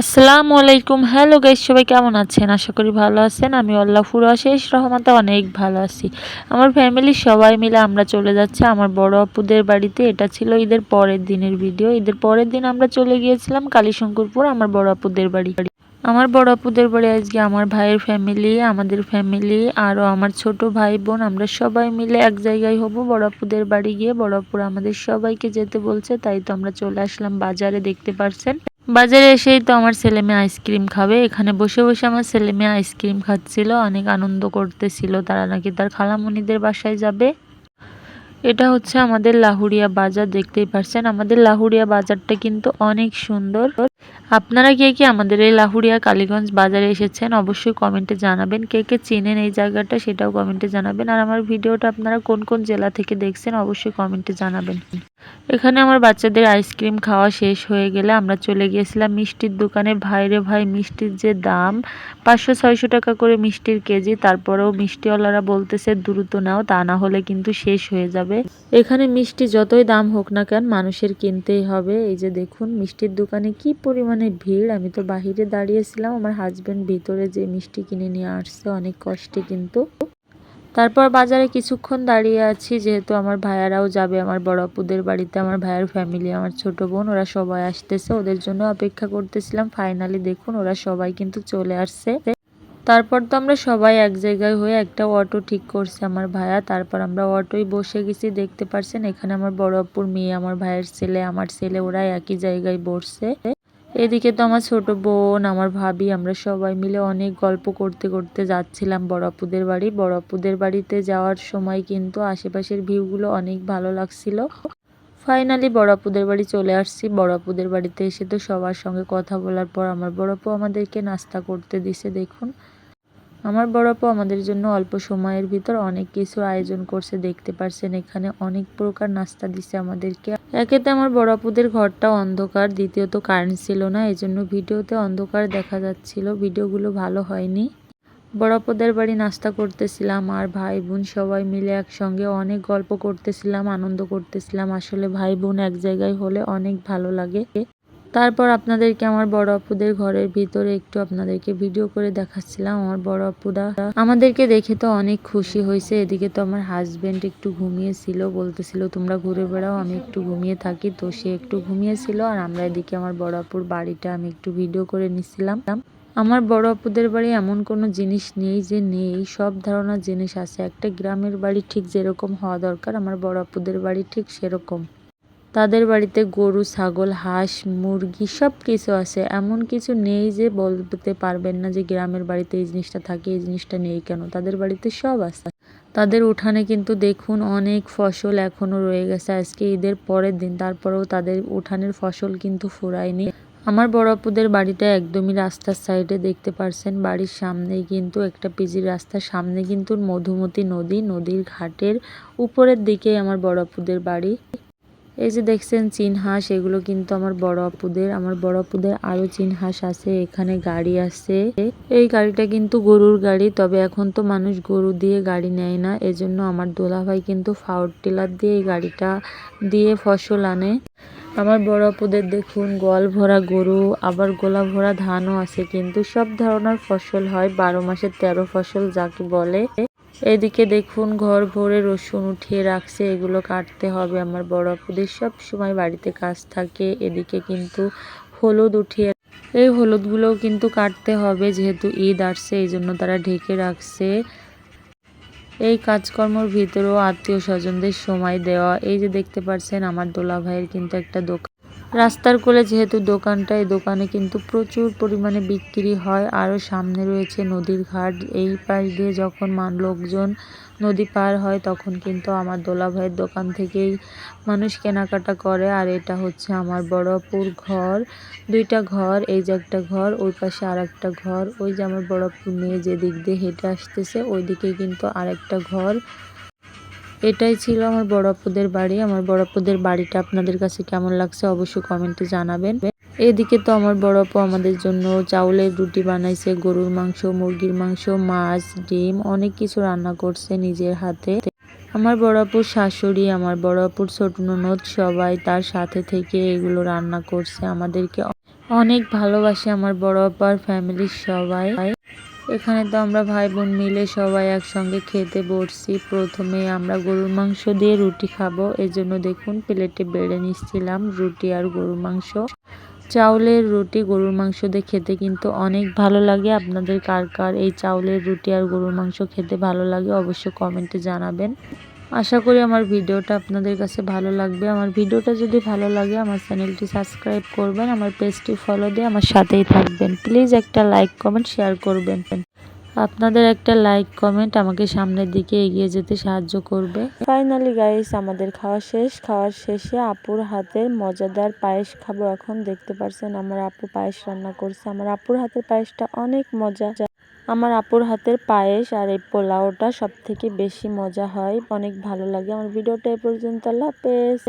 আসসালামু আলাইকুম। Hello guys, সবাই কেমন আছেন? আশা করি ভালো আছেন। আমি আল্লাহ পুরো অশেষ রহমতে অনেক ভালো আছি। আমার ফ্যামিলির সবাই মিলে আমরা চলে যাচ্ছি আমার বড় আপুদের বাড়িতে। এটা ছিল ঈদের পরের দিনের ভিডিও। ঈদের পরের দিন আমরা চলে গিয়েছিলাম কালীশঙ্করপুর আমার বড় আপুদের বাড়ি। আমার বড় আপুদের বাড়ি আজকে আমার ভাইয়ের ফ্যামিলি, আমাদের ফ্যামিলি, আরও আমার ছোট ভাই বোন, আমরা সবাই মিলে এক জায়গায় হব বড় আপুদের বাড়ি গিয়ে। বড় আপুরা আমাদের সবাইকে যেতে বলছে, তাই তো আমরা চলে আসলাম বাজারে, দেখতে পারছেন। বাজারে এসেই তো আমার ছেলে মেয়ে আইসক্রিম খাবে। এখানে বসে বসে আমার ছেলে মেয়ে আইসক্রিম খাচ্ছিল, অনেক আনন্দ করতেছিল। তারা নাকি তার খালামণিদের বাসায় যাবে। এটা হচ্ছে আমাদের লাহুরিয়া বাজার, দেখতেই পারছেন। আমাদের লাহুরিয়া বাজারটা কিন্তু অনেক সুন্দর। আপনারা কে কে আমাদের এই লাহুরিয়া কালীগঞ্জ বাজারে এসেছেন অবশ্যই কমেন্টে জানাবেন। কে কে চেনেন এই জায়গাটা সেটাও কমেন্টে জানাবেন। আর আমার ভিডিওটা আপনারা কোন কোন জেলা থেকে দেখছেন অবশ্যই কমেন্টে জানাবেন। এখানে আমার বাচ্চাদের আইসক্রিম খাওয়া শেষ হয়ে গেলে আমরা চলে গিয়েছিলাম মিষ্টির দোকানে। ভাইরে ভাই, মিষ্টির যে দাম, 500-600 টাকা করে মিষ্টির কেজি। তারপরেও মিষ্টিওয়ালারা বলতেছে দ্রুত নাও, তা না হলে কিন্তু শেষ হয়ে যাবে। এখানে মিষ্টি যতই দাম হোক না কেন মানুষের কিনতেই হবে। এই যে দেখুন মিষ্টির দোকানে কি পরিমাণে ভিড়। আমি তো বাহিরে দাঁড়িয়েছিলাম, আমার হাজবেন্ড ভিতরে যে মিষ্টি কিনে নিয়ে আসছে অনেক কষ্টে। কিন্তু তারপর বাজারে কিছুক্ষণ দাঁড়িয়ে আছি, যেহেতু আমার ভাইয়ারাও যাবে আমার বড় আপুদের বাড়িতে। আমার ভাইয়ের ফ্যামিলি, আমার ছোট বোন, ওরা সবাই আসতেছে, ওদের জন্য অপেক্ষা করতেছিলাম। ফাইনালি দেখুন ওরা সবাই কিন্তু চলে আসছে। তারপর তো আমরা সবাই এক জায়গায় হয়ে একটা অটো ঠিক করছে আমার ভাইয়া। তারপর আমরা অটোয় বসে গেছি, দেখতে পারছেন। এখানে আমার বড় আপুর মেয়ে, আমার ভাইয়ের ছেলে, আমার ছেলে, ওরা একই জায়গায় বসছে। এদিকে তো আমার ছোট বোন, আমার ভাবি, আমরা সবাই মিলে অনেক গল্প করতে করতে যাচ্ছিলাম বড় আপুদের বাড়ি। বড় আপুদের বাড়িতে যাওয়ার সময় কিন্তু আশেপাশের ভিউগুলো অনেক ভালো লাগছিল। ফাইনালি বড় আপুদের বাড়ি চলে আসছি। বড় আপুদের বাড়িতে এসে তো সবার সঙ্গে কথা বলার পর আমার বড় আপু আমাদেরকে নাস্তা করতে দিছে। দেখুন আমার বড় আপু আমাদের জন্য অল্প সময়ের ভিতর অনেক কিছু আয়োজন করছে, দেখতে পারছেন। এখানে অনেক প্রকার নাস্তা দিছে আমাদেরকে। একেতে আমার বড় আপুদের ঘরটা অন্ধকার, দ্বিতীয়ত কারেন্ট ছিল না, এজন্য ভিডিওতে অন্ধকার দেখা যাচ্ছিল, ভিডিওগুলো ভালো হয়নি। বড় আপুদের বাড়ি নাস্তা করতেছিলাম আর ভাই বোন সবাই মিলে একসঙ্গে অনেক গল্প করতেছিলাম, আনন্দ করতেছিলাম। আসলে ভাই বোন এক জায়গায় হলে অনেক ভালো লাগে। তারপর আপনাদেরকে আমার বড় আপুদের ঘরের ভিতরে একটু আপনাদেরকে ভিডিও করে দেখাচ্ছিলাম। আমার বড় আপুরা আমাদেরকে দেখে তো অনেক খুশি হয়েছে। এদিকে তো আমার হাজবেন্ড একটু ঘুমিয়েছিল, বলতেছিল তোমরা ঘুরে বেড়াও, আমি একটু ঘুমিয়ে থাকি। তো সে একটু ঘুমিয়েছিল আর আমরা এদিকে আমার বড় আপুর বাড়িটা আমি একটু ভিডিও করে নিছিলাম। আমার বড় আপুদের বাড়ি এমন কোনো জিনিস নেই যে নেই, সব ধরনের জিনিস আছে। একটা গ্রামের বাড়ি ঠিক যেরকম হওয়া দরকার আমার বড় আপুদের বাড়ি ঠিক সেরকম। তাদের বাড়িতে গরু, ছাগল, হাঁস, মুরগি সব কিছু আছে। এমন কিছু নেই যে বলতে পারবেন না যে গ্রামের বাড়িতে এই জিনিসটা থাকে, এই জিনিসটা নেই কেন। তাদের বাড়িতে সব আছে। তাদের উঠানে কিন্তু দেখুন অনেক ফসল এখনো রয়ে গেছে। আজকে ঈদের পরের দিন, তারপরেও তাদের উঠানের ফসল কিন্তু ফুরায়নি। আমার বড় আপুদের বাড়িটা একদমই রাস্তার সাইডে, দেখতে পারছেন। বাড়ির সামনেই কিন্তু একটা পিজি রাস্তার সামনে কিন্তু মধুমতি নদী, নদীর ঘাটের উপরের দিকেই আমার বড় আপুদের বাড়ি। এই যে দেখছেন চীন হাঁস, এগুলো কিন্তু আমার বড় আপুদের। আমার বড় আপুদের আরো চীন হাঁস আছে। এখানে গাড়ি আছে, এই গাড়িটা কিন্তু গরুর গাড়ি, তবে এখন তো মানুষ গরু দিয়ে গাড়ি নেয় না, এজন্য আমার দোলাভাই কিন্তু পাওয়ার টিলার দিয়ে এই গাড়িটা দিয়ে ফসল আনে। আমার বড় আপুদের দেখুন গোয়াল ভরা গরু, আবার গোলা ভরা ধানও আছে। কিন্তু সব ধরনের ফসল হয়, 12 মাসের 13 ফসল যাকে বলে। এদিকে দেখুন ঘর ভরে রসুন উঠিয়ে রাখছে, এগুলো কাটতে হবে। আমার বড় আপুদের সব সময় বাড়িতে কাজ থাকে। এদিকে কিন্তু হলুদ উঠিয়ে, এই হলুদগুলোও কিন্তু কাটতে হবে, যেহেতু ঈদ আসছে এই জন্য তারা ঢেকে রাখছে। এই কাজকর্মের ভিতরেও আত্মীয় স্বজনদের সময় দেওয়া। এই যে দেখতে পাচ্ছেন আমার দোলা ভাইয়ের কিন্তু একটা দোকান, রাস্তার কোলে যেহেতু দোকানটা, এই দোকানে কিন্তু প্রচুর পরিমাণে বিক্রি হয়। আরও সামনে রয়েছে নদীর ঘাট, এই পাশ দিয়ে যখন লোকজন নদী পার হয় তখন কিন্তু আমার দোলা ভাইয়ের দোকান থেকেই মানুষ কেনাকাটা করে। আর এটা হচ্ছে আমার বড় আপুর ঘর, দুইটা ঘর, এই যে একটা ঘর, ওই পাশে আর একটা ঘর। ওই যে আমার বড় আপুর মেয়ে যে দিক দিয়ে হেঁটে আসতেছে ওই দিকে কিন্তু আরেকটা ঘর। এটাই ছিল আমার বড় আপুদের বাড়ি। আমার বড় আপুদের বাড়িটা আপনাদের কাছে কেমন লাগছে অবশ্যই কমেন্টে জানাবেন। এদিকে তো আমার বড় আপু আমাদের জন্য চাউলের রুটি বানাইছে, গরুর মাংস, মুরগির মাংস, মাছ, ডিম, অনেক কিছু রান্না করছে নিজের হাতে। আমার বড় আপুর শাশুড়ি, আমার বড় আপুর ছোট ননদ সবাই তার সাথে থেকে এগুলো রান্না করছে, আমাদেরকে অনেক ভালোবাসি আমার বড় আপার ফ্যামিলির সবাই। এখানে তো আমরা ভাই বোন মিলে সবাই একসঙ্গে খেতে বসছি। প্রথমে আমরা গরুর মাংস দিয়ে রুটি খাবো, এজন্য দেখুন প্লেটে বেড়ে নিচ্ছিলাম রুটি আর গরুর মাংস। চাউলের রুটি গরুর মাংস দিয়ে খেতে কিন্তু অনেক ভালো লাগে। আপনাদের কার কার এই চাউলের রুটি আর গরুর মাংস খেতে ভালো লাগে অবশ্যই কমেন্টে জানাবেন। আশা করি আমার ভিডিওটা আপনাদের কাছে ভালো লাগবে। আমার ভিডিওটা যদি ভালো লাগে আমার চ্যানেলটি সাবস্ক্রাইব করবেন, আমার পেজটি ফলো দিয়ে আমার সাথেই থাকবেন। প্লিজ একটা লাইক কমেন্ট শেয়ার করবেন। আপনাদের একটা লাইক কমেন্ট আমাকে সামনের দিকে এগিয়ে যেতে সাহায্য করবে। ফাইনালি গাইস আমাদের খাওয়া শেষ। খাওয়ার শেষে আপুর হাতের মজাদার পায়েস খাবো। এখন দেখতে পারছেন আমার আপু পায়েস রান্না করছে। আমার আপুর হাতের পায়েসটা অনেক মজা। আমার আপুর হাতের পায়েস আর এই পোলাওটা সব থেকে বেশি মজা হয়, অনেক ভালো লাগে। আমার ভিডিওটা এ পর্যন্ত। আল্লাহ হাফেজ।